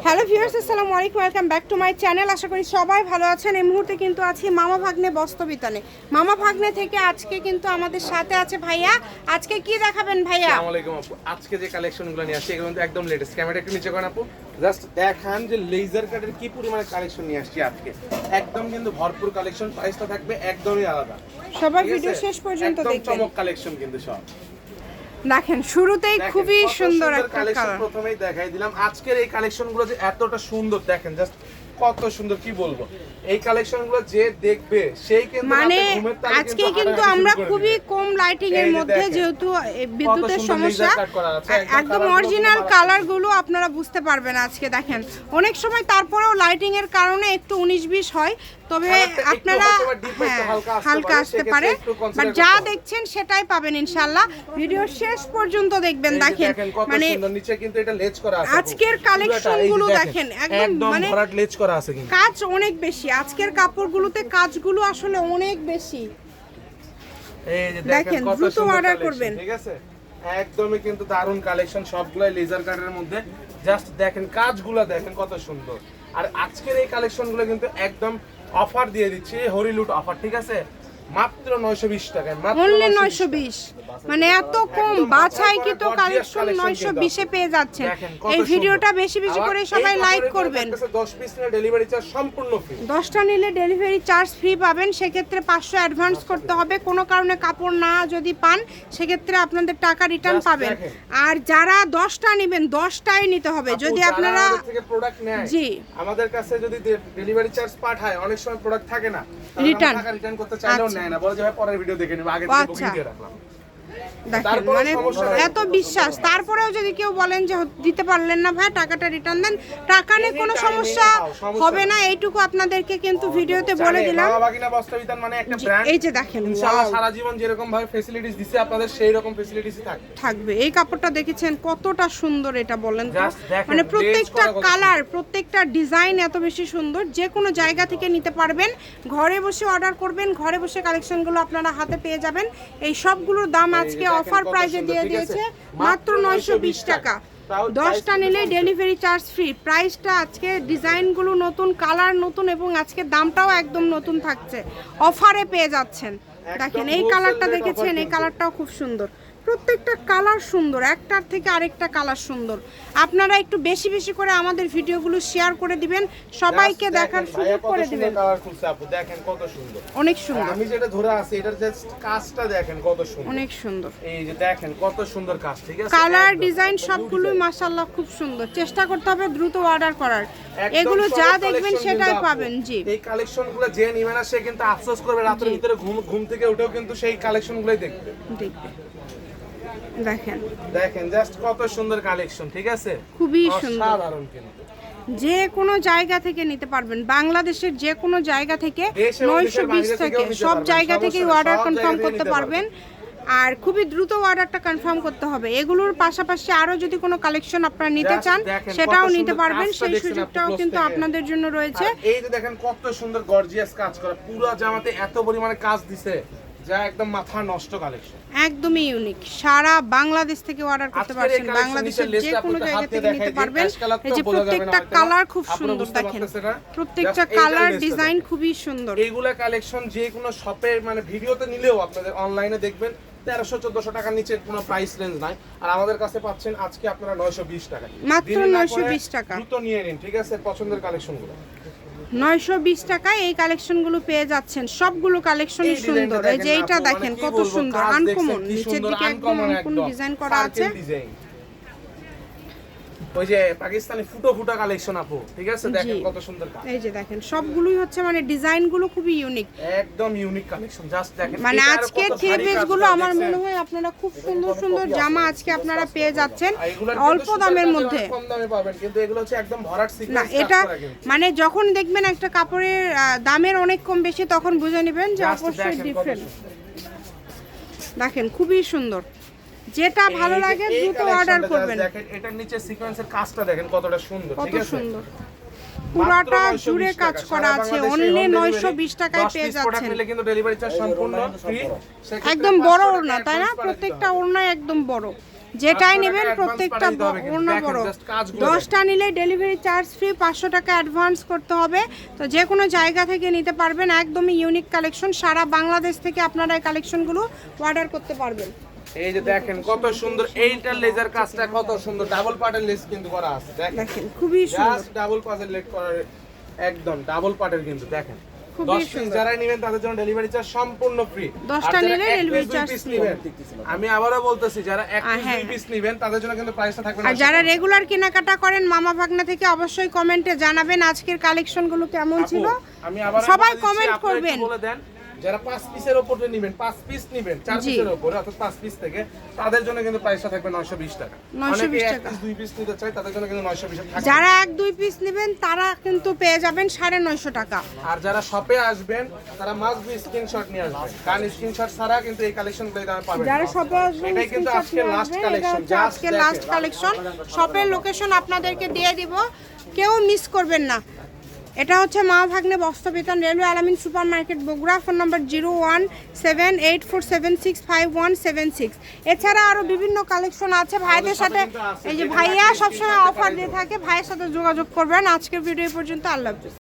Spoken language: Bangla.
হ্যালো ভিউয়ার্স, আসসালামু আলাইকুম, welcome back to my channel. আশা করি সবাই ভালো আছেন। এই মুহূর্তে কিন্তু আছি মামা ভাগ্নে বস্ত্রবিতানে। মামা ভাগ্নে থেকে আজকে কিন্তু আমাদের সাথে আছে ভাইয়া। আজকে কি দেখাবেন ভাইয়া? আসসালামু আলাইকুম আপু। আজকে যে কালেকশনগুলো নিয়ে আসছি এগুলো কিন্তু একদম লেটেস্ট। ক্যামেরা একটু নিচে করেন আপু, জাস্ট দেখান যে লেজার কাটের কি পরিমাণে কালেকশন নিয়ে আসছি আজকে। একদম কিন্তু ভরপুর কালেকশন, প্রাইসটা থাকবে একদমই আলাদা। সবার ভিডিও শেষ পর্যন্ত দেখবেন। চমক কালেকশন কিন্তু সব দেখেন, শুরুতেই খুবই সুন্দর একটা কালেকশন কালার। প্রথমেই দেখাই দিলাম। আজকের এই কালেকশনগুলো যে এতটা সুন্দর দেখেন, জাস্ট কত সুন্দর, কি বলবো। এই কালেকশনগুলো যে দেখবে সেই কিন্তু মানে আজকে কিন্তু আমরা খুবই কম লাইটিং এর মধ্যে, যেহেতু বিদ্যুতের সমস্যা, একদম অরিজিনাল কালার গুলো আপনারা বুঝতে পারবেন আজকে। দেখেন অনেক সময় তারপরেও লাইটিং এর কারণে একটু 19-20 হয়, তবে আপনারা হালকা আসতে পারে, বাট যা দেখছেন সেটাই পাবেন ইনশাআল্লাহ। ভিডিও শেষ পর্যন্ত দেখবেন। দেখেন মানে নিচে কিন্তু এটা লেজ করা আছে। আজকের কালেকশন গুলো দেখেন, একদম মানে ভরাট লেজ করা আছে, কিন্তু কাজ অনেক বেশি। আজকের কাপড়গুলোতে কাজগুলো আসলে অনেক বেশি। এই যে দেখেন, দ্রুত অর্ডার করবেন। ঠিক আছে, একদমই কিন্তু দারুন কালেকশন, সবগুলাই লেজার কাটের মধ্যে। জাস্ট দেখেন কাজগুলো দেখেন কত সুন্দর। আর আজকের এই কালেকশনগুলো কিন্তু একদম অফার দিয়ে দিচ্ছি, হরিলুট অফার। ঠিক আছে, মাত্র 920 টাকায়, মাত্র অনলি 920। মানে এত কম বাছাইকৃত কালেকশন 920 এ পেয়ে যাচ্ছেন। এই ভিডিওটা বেশি বেশি করে সবাই লাইক করবেন। 10 পিস নিলে ডেলিভারি চার্জ সম্পূর্ণ ফ্রি। 10টা নিলে ডেলিভারি চার্জ ফ্রি পাবেন। সেক্ষেত্রে 500 অ্যাডভান্স করতে হবে। কোনো কারণে কাপড় না যদি পান, সেক্ষেত্রে আপনাদের টাকা রিটার্ন পাবেন। আর যারা 10টা নেবেন, 10টাই নিতে হবে। যদি আপনারা থেকে প্রোডাক্ট নেয়, জি, আমাদের কাছে যদি ডেলিভারি চার্জ পাঠায়, অনেক সময় প্রোডাক্ট থাকে না, রিটার্ন করতে চাইলেও নেয় না, বলে যে ভাই পরের ভিডিও দেখে নেব, আগে থেকে বুকিং দিয়ে রাখলাম। দেখেন মানে এত বিশ্বাস, তারপরেও যদি কেউ বলেন যে দিতে পারলেন না ভাই, টাকাটা রিটার্ন দেন, টাকা নিয়ে কোনো সমস্যা হবে না। এইটুকু আপনাদেরকে কিন্তু ভিডিওতে বলে দিলাম। মামা ভাগিনা বস্ত্রবিতান মানে একটা ব্র্যান্ড। এই যে দেখেন, ইনশাআল্লাহ সারা জীবন যেরকম ভাবে ফ্যাসিলিটিস দিছে আপনাদের, সেই রকম ফ্যাসিলিটিসই থাকবে। এই কাপড়টা দেখেছেন কতটা সুন্দর, এটা বলেন তো। মানে প্রত্যেকটা কালার, প্রত্যেকটা ডিজাইন এত বেশি সুন্দর। যে কোনো জায়গা থেকে নিতে পারবেন, ঘরে বসে অর্ডার করবেন, ঘরে বসে কালেকশনগুলো আপনারা হাতে পেয়ে যাবেন। এই সবগুলোর দাম আজকে অফার প্রাইসে দিয়ে দিয়েছে মাত্র 920 টাকা। 10টা নিলে ডেলিভারি চার্জ ফ্রি। প্রাইসটা আজকে, ডিজাইনগুলো নতুন, কালার নতুন, এবং আজকে দামটাও একদম নতুন থাকছে, অফারে পেয়ে যাচ্ছেন। দেখেন এই কালারটা দেখেছেন, এই কালারটাও খুব সুন্দর। প্রত্যেকটা কালার সুন্দর, একটার থেকে আরেকটা কালার সুন্দর। আপনারা একটু বেশি বেশি করে আমাদের ভিডিওগুলো শেয়ার করে দিবেন, সবাইকে দেখার সুযোগ করে দিবেন। দেখেন কত সুন্দর, অনেক সুন্দর। আমি যেটা ধরে আছি এটার জাস্ট কাজটা দেখেন কত সুন্দর, অনেক সুন্দর। এই যে দেখেন কত সুন্দর কাজ। ঠিক আছে, কালার ডিজাইন সবগুলোই মাশাআল্লাহ খুব সুন্দর। চেষ্টা করতে হবে দ্রুত অর্ডার করার। এগুলো যা দেখবেন সেটাই পাবেন। জি, এই কালেকশনগুলো যে নিবে না সে কিন্তু আফসোস করবে, রাতের ভিতরে ঘুম থেকে উঠেও কিন্তু সেই কালেকশনগুলোই দেখবে। দেখেন দেখেন জাস্ট কত সুন্দর কালেকশন। ঠিক আছে, খুবই সুন্দর, সাধারণ কিন্তু যে কোনো জায়গা থেকে নিতে পারবেন। বাংলাদেশের যে কোনো জায়গা থেকে, 920 থেকে সব জায়গা থেকে অর্ডার কনফার্ম করতে পারবেন। আর খুবই দ্রুত অর্ডারটা কনফার্ম করতে হবে। এগুলোর পাশাপাশি আরো যদি কোনো কালেকশন আপনারা নিতে চান, সেটাও নিতে পারবেন। সেই সুযোগটাও কিন্তু আপনাদের জন্য রয়েছে। এই যে দেখেন কত সুন্দর গর্জিয়াস কাজ করা, পুরো জামাতে এত পরিমাণে কাজ দিছে, যা একদম মাথা নষ্ট কালেকশন, একদমই ইউনিক। সারা বাংলাদেশ থেকে অর্ডার করতে পারছেন, বাংলাদেশের যে কোনো জায়গা থেকে নিতে পারবেন। এই যে প্রত্যেকটা কালার খুব সুন্দর, দেখেন প্রত্যেকটা কালার ডিজাইন খুবই সুন্দর। এইগুলা কালেকশন যে কোনো শপে, মানে ভিডিওতে নিলেও আপনাদের অনলাইনে দেখবেন 1300-1400 টাকার নিচে কোনো প্রাইস রেঞ্জ নাই। আর আমাদের কাছে পাচ্ছেন আজকে আপনারা 920 টাকা, মাত্র 920 টাকা। দ্রুত নিয়ে নিন। ঠিক আছে, পছন্দের কালেকশনগুলো 920 টাকায় এই কালেকশনগুলো পেয়ে যাচ্ছেন। সবগুলো কালেকশনই সুন্দর। এই যে এইটা দেখেন কত সুন্দর, আনকমন, নিচের দিকে একদম আনকমন ডিজাইন করা আছে। ওই যে পাকিস্তানি ফুটা কালেকশন আপু। ঠিক আছে, দেখেন কত সুন্দর কাজ। এই যে দেখেন সবগুলোই হচ্ছে মানে ডিজাইনগুলো খুবই ইউনিক, একদম ইউনিক কালেকশন। জাস্ট দেখেন মানে আজকে থ্রি পিস গুলো আমার মনে হয় আপনারা খুব সুন্দর সুন্দর জামা আজকে আপনারা পেয়ে যাচ্ছেন অল্প দামের মধ্যে। কম দামে পাবেন, কিন্তু এগুলো হচ্ছে একদম ভরাট সিকোয়েন্স। না, এটা মানে যখন দেখবেন একটা কাপড়ের দামের অনেক কম বেশি, তখন বুঝে নেবেন যে অবশ্যই ডিফারেন্ট। দেখেন খুবই সুন্দর, যেটা ভালো লাগে দ্রুত অর্ডার করবেন। দেখেন এটার নিচে সিকোয়েন্সের কাজটা দেখেন কতটা সুন্দর। ঠিক আছে, কত সুন্দর, পুরোটা জুড়ে কাজ করা আছে। অনলি 920 টাকায় পেয়ে যাচ্ছেন। কিন্তু ডেলিভারি চার্জ সম্পূর্ণ ফ্রি। একদম বড় ওড়না, তাই না? প্রত্যেকটা ওড়না একদম বড়। যেটাই 500 নেবেন টাকা প্রত্যেকটা advance পাঠিয়ে দিতে হবে কিন্তু। ওড়না দেখেন, বড়, just কাজগুলো 10টা নিলে ডেলিভারি চার্জ ফ্রি, 500 টাকা অ্যাডভান্স করতে হবে। তো যে কোনো জায়গা থেকে নিতে পারবেন, একদমই ইউনিক কালেকশন, সারা বাংলাদেশ থেকে আপনারা এই কালেকশনগুলো অর্ডার করতে পারবেন। এই যে দেখেন কত সুন্দর, এইটার লেজার কাজটা কত সুন্দর, ডাবল পার্টের লেস কিন্তু করা আছে দেখেন, দেখেন খুবই সুন্দর, জাস্ট ডাবল পার্টের লেস করা, একদম ডাবল পার্টের কিন্তু দেখেন। খুবই 10 পিস সুন্দর। যারা নেবেন তাদের জন্য ডেলিভারি চার্জ সম্পূর্ণ ফ্রি। 10টা নিলে delivery charge free। আমি আবারও বলতেছি, যারা এক পিস হ্যাঁ। দুই পিস নেবেন তাদের জন্য কিন্তু প্রাইসটা থাকবে আর 950 যারা রেগুলার কেনাকাটা করেন মামা ভাগনা থেকে, অবশ্যই কমেন্টে জানাবেন আজকের কালেকশনগুলো কেমন ছিল। আমি আবার সবাই comment করবেন। বলে দেন, যারা 5 পিসের উপরে নেবেন, 5 পিস নেবেন 4 জি। পিসের উপরে অর্থাৎ 5 পিস থেকে, তাদের জন্য কিন্তু প্রাইসটা থাকবে 920 টাকা। 920 অনেকে এক টাকা। পিস দুই পিস নিতে চায় তাদের জন্য কিন্তু 920 টাকা। যারা 1-2 পিস নেবেন তারা কিন্তু পেয়ে যাবেন 950 টাকা। আর যারা শপে আসবেন তারা মাস্ট বি স্ক্রিনশট নিয়ে আসবেন, কারণ স্ক্রিনশট ছাড়া কিন্তু এই কালেকশনগুলো দামে পাবেন যারা না। শপে আসবেন এটাই কিন্তু screenshot আজকে নিয়ে লাস্ট আসবেন। এটা কালেকশন, হচ্ছে জাস্ট আজকে লাস্ট কালেকশন। শপের লোকেশন আপনাদেরকে দিয়ে দিব, কেউ মিস করবেন না। এটা হচ্ছে মা ভাগ্নে বস্ত্রবিতান, রেলওয়ে আলামিন super market, Bogura. Phone number 017847651776। এছাড়া আরো বিভিন্ন কালেকশন আছে ভাইদের সাথে, এই যে ভাইয়া সবসময় অফার দিয়ে থাকে, ভাইয়ের সাথে যোগাযোগ করবেন। আজকের ভিডিও পর্যন্ত, আল্লাহ হাফেজ।